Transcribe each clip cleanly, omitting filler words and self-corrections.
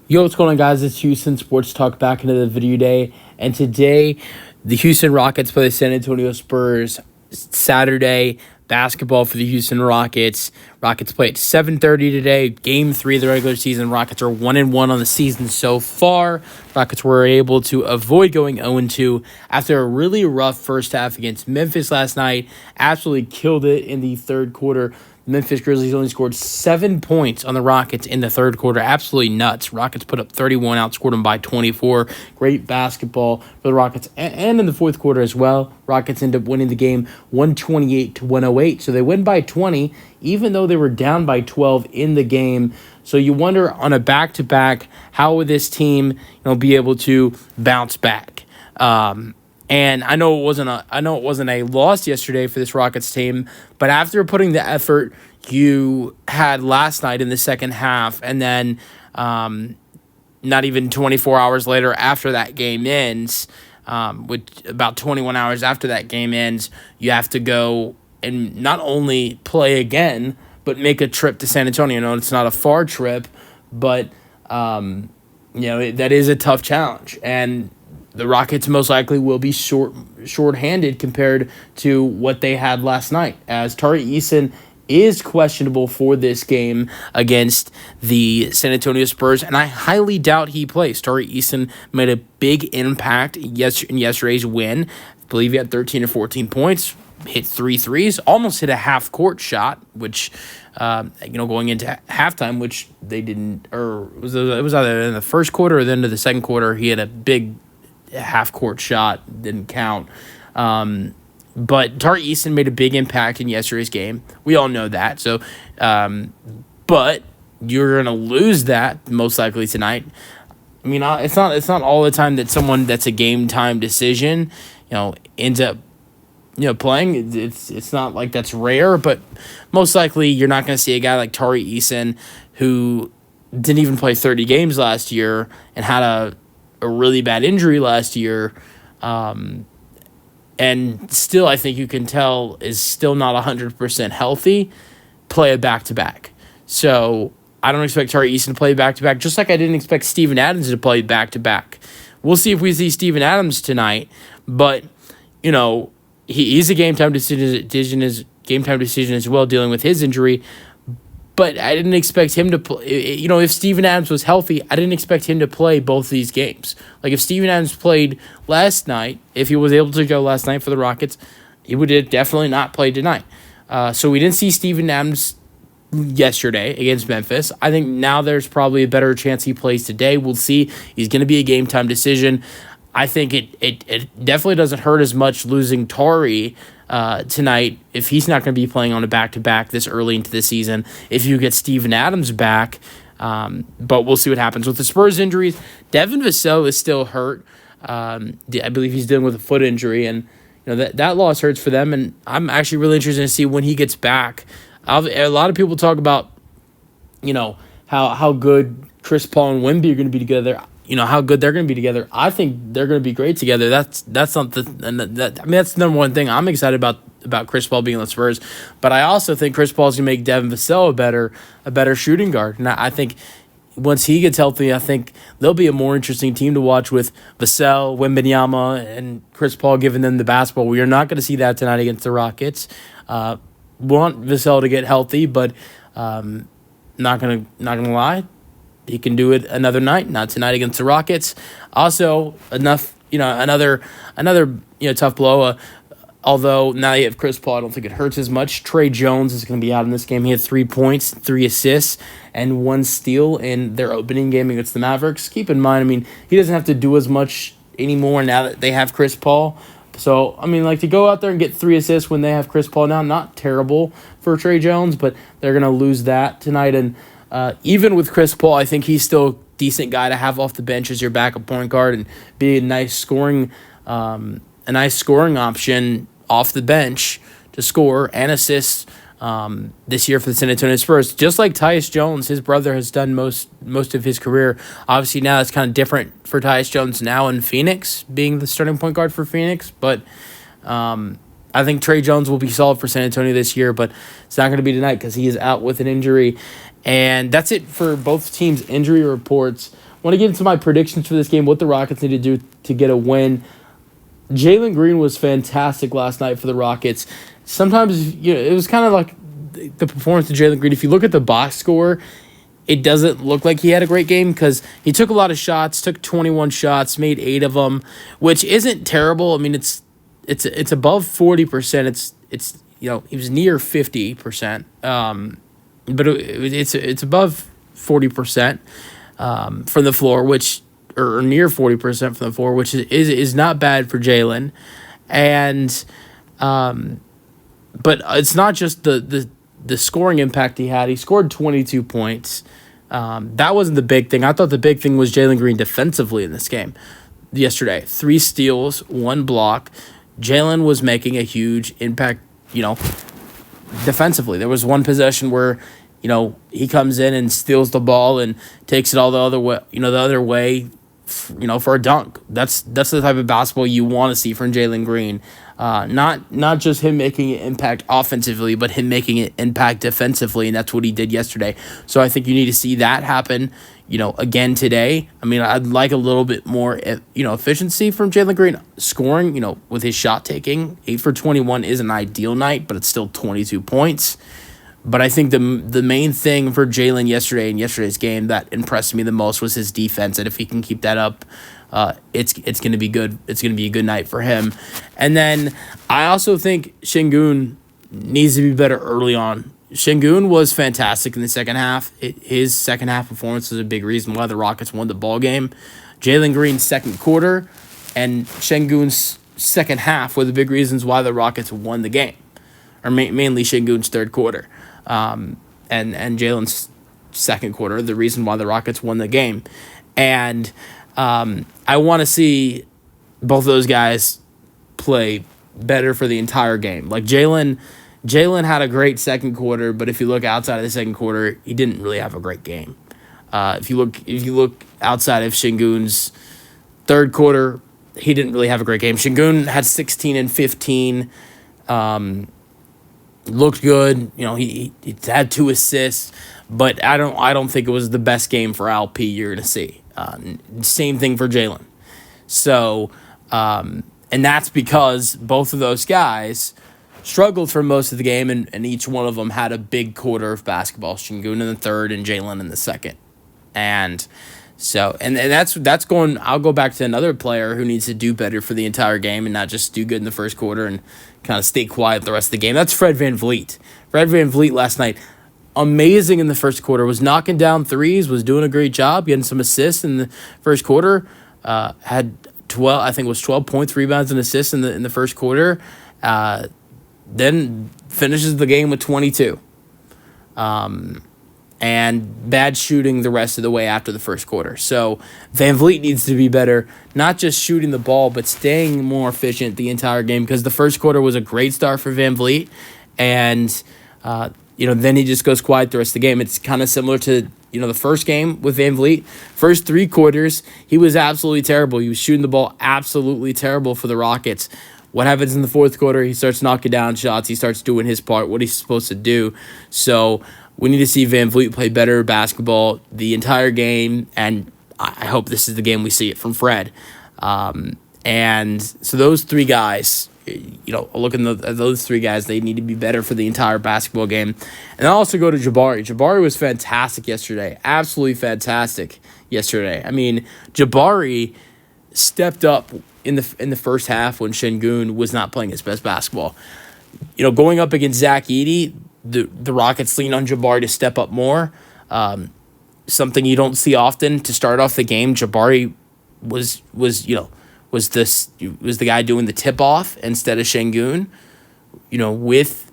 Yo, what's going on, guys? It's Houston Sports Talk back into the video day. And today, the Houston Rockets play the San Antonio Spurs. Saturday, basketball for the Houston Rockets. Rockets play at 7:30 today. Game 3 of the regular season. Rockets are 1-1 on the season so far. Rockets were able to avoid going 0-2 after a really rough first half against Memphis last night. Absolutely killed it in the third quarter. Memphis Grizzlies only scored 7 points on the Rockets in the third quarter. Absolutely nuts. Rockets put up 31, outscored them by 24. Great basketball for the Rockets. And in the fourth quarter as well, Rockets end up winning the game 128-108. So they win by 20, even though they were down by 12 in the game. So you wonder on a back-to-back, how would this team be able to bounce back? And I know it wasn't a loss yesterday for this Rockets team, but after putting the effort you had last night in the second half, and then not even 24 hours later after that game ends, with about 21 hours after that game ends, you have to go and not only play again, but make a trip to San Antonio. No, it's not a far trip, but that is a tough challenge, and the Rockets most likely will be short-handed compared to what they had last night, as Tari Eason is questionable for this game against the San Antonio Spurs, and I highly doubt he plays. Tari Eason made a big impact in yesterday's win. I believe he had 13 or 14 points, hit 3 threes, almost hit a half-court shot, which, going into halftime, which they didn't, or it was either in the first quarter or the end of the second quarter, he had a big half-court shot, didn't count. But Tari Eason made a big impact in yesterday's game. We all know that. So, but you're going to lose that most likely tonight. I mean, it's not all the time that someone that's a game-time decision, ends up, playing. It's not like that's rare, but most likely you're not going to see a guy like Tari Eason who didn't even play 30 games last year and had a really bad injury last year, and still I think you can tell is still not 100% healthy, play a back-to-back. So I don't expect Tari Eason to play back-to-back, just like I didn't expect Steven Adams to play back-to-back. We'll see if we see Steven Adams tonight, but, he's a game-time decision as well, dealing with his injury. But I didn't expect him to play. If Steven Adams was healthy, I didn't expect him to play both these games. Like, if Steven Adams played last night, if he was able to go last night for the Rockets, he would have definitely not played tonight. So we didn't see Steven Adams yesterday against Memphis. I think now there's probably a better chance he plays today. We'll see. He's going to be a game-time decision. I think it definitely doesn't hurt as much losing Tari tonight if he's not going to be playing on a back-to-back this early into the season, if you get Steven Adams back. But we'll see what happens. With the Spurs injuries, Devin Vassell is still hurt. I believe he's dealing with a foot injury, and that loss hurts for them, and I'm actually really interested to see when he gets back. A lot of people talk about how good Chris Paul and Wemby are going to be together. How good they're going to be together. I think they're going to be great together. That's something. That's the number one thing I'm excited about Chris Paul being on the Spurs. But I also think Chris Paul is going to make Devin Vassell a better shooting guard. And I think once he gets healthy, I think they'll be a more interesting team to watch with Vassell, Wembanyama, and Chris Paul giving them the basketball. We are not going to see that tonight against the Rockets. Want Vassell to get healthy, but not gonna lie. He can do it another night, not tonight against the Rockets. Also, another tough blow. Although now you have Chris Paul, I don't think it hurts as much. Trey Jones is going to be out in this game. He had 3 points, 3 assists, and 1 steal in their opening game against the Mavericks. Keep in mind, he doesn't have to do as much anymore now that they have Chris Paul. So, to go out there and get 3 assists when they have Chris Paul now, not terrible for Trey Jones, but they're going to lose that tonight. And even with Chris Paul, I think he's still a decent guy to have off the bench as your backup point guard and be a nice scoring option off the bench to score and assist this year for the San Antonio Spurs. Just like Tyus Jones, his brother has done most of his career. Obviously now it's kind of different for Tyus Jones now in Phoenix, being the starting point guard for Phoenix, but I think Trey Jones will be solid for San Antonio this year, but it's not going to be tonight because he is out with an injury. And that's it for both teams' injury reports. want to get into my predictions for this game, what the Rockets need to do to get a win. Jalen Green was fantastic last night for the Rockets. Sometimes it was kind of like the performance of Jalen Green. If you look at the box score, it doesn't look like he had a great game because he took a lot of shots, took 21 shots, made 8 of them, which isn't terrible. I mean, it's above 40%. It's he was near 50%, but it's above 40% from the floor, or near 40% from the floor, which is not bad for Jalen, and but it's not just the scoring impact he had. He scored 22 points. That wasn't the big thing. I thought the big thing was Jalen Green defensively in this game yesterday. 3 steals, 1 block. Jalen was making a huge impact, defensively. There was one possession where, he comes in and steals the ball and takes it all the other way, for a dunk. That's the type of basketball you want to see from Jalen Green. Not just him making an impact offensively, but him making an impact defensively, and that's what he did yesterday. So I think you need to see that happen, again today. I mean, I'd like a little bit more, efficiency from Jalen Green scoring, with his shot taking. 8 for 21 is an ideal night, but it's still 22 points. But I think the main thing for Jalen yesterday in yesterday's game that impressed me the most was his defense, and if he can keep that up, it's going to be good. It's going to be a good night for him. And then I also think Şengün needs to be better early on. Şengün was fantastic in the second half. His second half performance was a big reason why the Rockets won the ball game. Jalen Green's second quarter and Şengün's second half were the big reasons why the Rockets won the game, or mainly Şengün's third quarter. And Jalen's second quarter, the reason why the Rockets won the game. And I want to see both of those guys play better for the entire game. Like Jalen had a great second quarter, but if you look outside of the second quarter, he didn't really have a great game. If you look outside of Şengün's third quarter, he didn't really have a great game. Şengün had 16 and 15. Looked good, he had 2 assists, but I don't think it was the best game for LP you're gonna see. Same thing for Jalen. So, and that's because both of those guys struggled for most of the game, and each one of them had a big quarter of basketball. Şengün in the third and Jalen in the second, and so that's going. I'll go back to another player who needs to do better for the entire game and not just do good in the first quarter and kind of stay quiet the rest of the game. That's Fred VanVleet. Fred VanVleet last night, amazing in the first quarter, was knocking down threes, was doing a great job, getting some assists in the first quarter. Had 12 points, rebounds, and assists in the first quarter. Then finishes the game with 22. And bad shooting the rest of the way after the first quarter. So VanVleet needs to be better, not just shooting the ball, but staying more efficient the entire game, because the first quarter was a great start for VanVleet, and then he just goes quiet the rest of the game. It's kind of similar to the first game with VanVleet. First 3 quarters, he was absolutely terrible. He was shooting the ball absolutely terrible for the Rockets. What happens in the fourth quarter? He starts knocking down shots. He starts doing his part, what he's supposed to do. So we need to see VanVleet play better basketball the entire game, and I hope this is the game we see it from Fred. And so those 3 guys, looking at those 3 guys, they need to be better for the entire basketball game. And I'll also go to Jabari. Jabari was fantastic yesterday, absolutely fantastic yesterday. I mean, Jabari stepped up in the first half when Şengün was not playing his best basketball. Going up against Zach Edey, the Rockets lean on Jabari to step up more. Something you don't see often to start off the game. Jabari was the guy doing the tip off instead of Şengün. With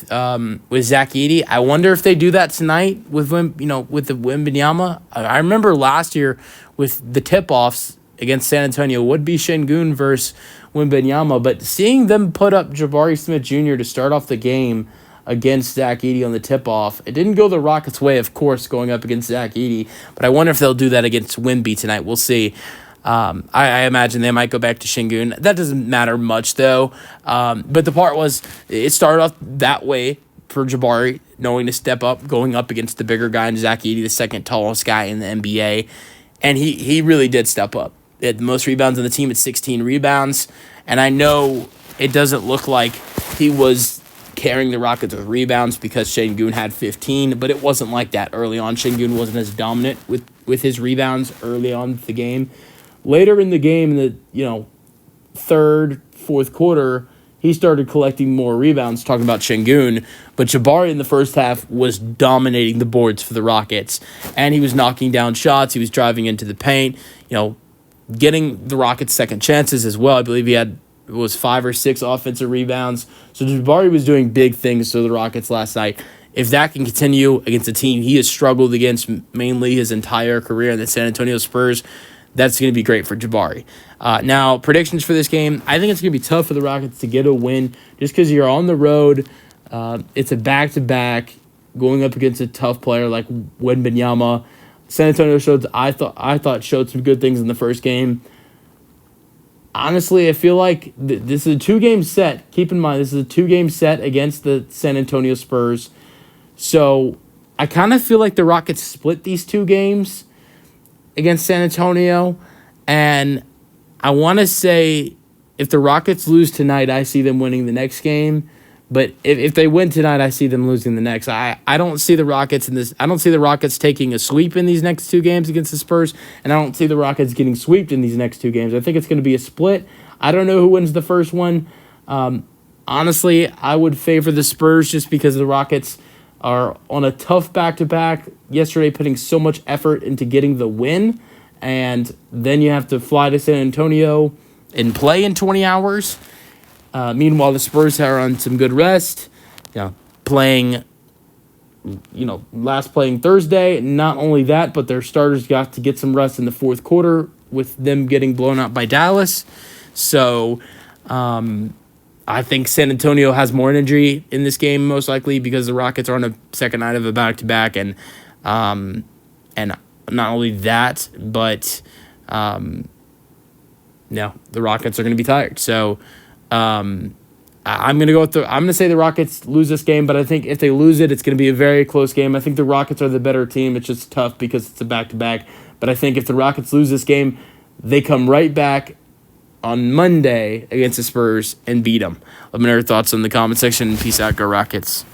Zach Edey. I wonder if they do that tonight with the Wembanyama. I remember last year with the tip offs against San Antonio would be Şengün versus Wembanyama, but seeing them put up Jabari Smith Jr. to start off the game against Zach Edey on the tip-off, it didn't go the Rockets' way, of course, going up against Zach Edey, but I wonder if they'll do that against Wemby tonight. We'll see. I imagine they might go back to Şengün. That doesn't matter much, though. But the part was, it started off that way for Jabari, knowing to step up, going up against the bigger guy, and Zach Edey, the second tallest guy in the NBA. And he really did step up. He had the most rebounds on the team at 16 rebounds. And I know it doesn't look like he was carrying the Rockets with rebounds because Şengün had 15, but it wasn't like that early on. Şengün wasn't as dominant with his rebounds early on in the game. Later in the game, in the third, fourth quarter, he started collecting more rebounds, talking about Şengün. But Jabari in the first half was dominating the boards for the Rockets. And he was knocking down shots. He was driving into the paint, getting the Rockets second chances as well. I believe he had 5 or 6 offensive rebounds. So Jabari was doing big things for the Rockets last night. If that can continue against a team he has struggled against mainly his entire career in the San Antonio Spurs, that's going to be great for Jabari. Now, predictions for this game, I think it's going to be tough for the Rockets to get a win just because you're on the road. It's a back-to-back going up against a tough player like Wembanyama. San Antonio showed some good things in the first game. Honestly, I feel like this is a 2-game set. Keep in mind, this is a 2-game set against the San Antonio Spurs. So I kind of feel like the Rockets split these 2 games against San Antonio. And I want to say if the Rockets lose tonight, I see them winning the next game. But if they win tonight, I see them losing the next. I don't see the Rockets in this. I don't see the Rockets taking a sweep in these next 2 games against the Spurs, and I don't see the Rockets getting swept in these next 2 games. I think it's going to be a split. I don't know who wins the first one. Honestly, I would favor the Spurs just because the Rockets are on a tough back-to-back. Yesterday, putting so much effort into getting the win, and then you have to fly to San Antonio and play in 20 hours. Meanwhile, the Spurs are on some good rest, playing Thursday. Not only that, but their starters got to get some rest in the fourth quarter with them getting blown out by Dallas. So I think San Antonio has more energy in this game, most likely, because the Rockets are on a second night of a back-to-back. And not only that, but the Rockets are going to be tired. So I'm going to say the Rockets lose this game, but I think if they lose it, it's going to be a very close game. I think the Rockets are the better team. It's just tough because it's a back-to-back. But I think if the Rockets lose this game, they come right back on Monday against the Spurs and beat them. Let me know your thoughts in the comment section. Peace out, go Rockets.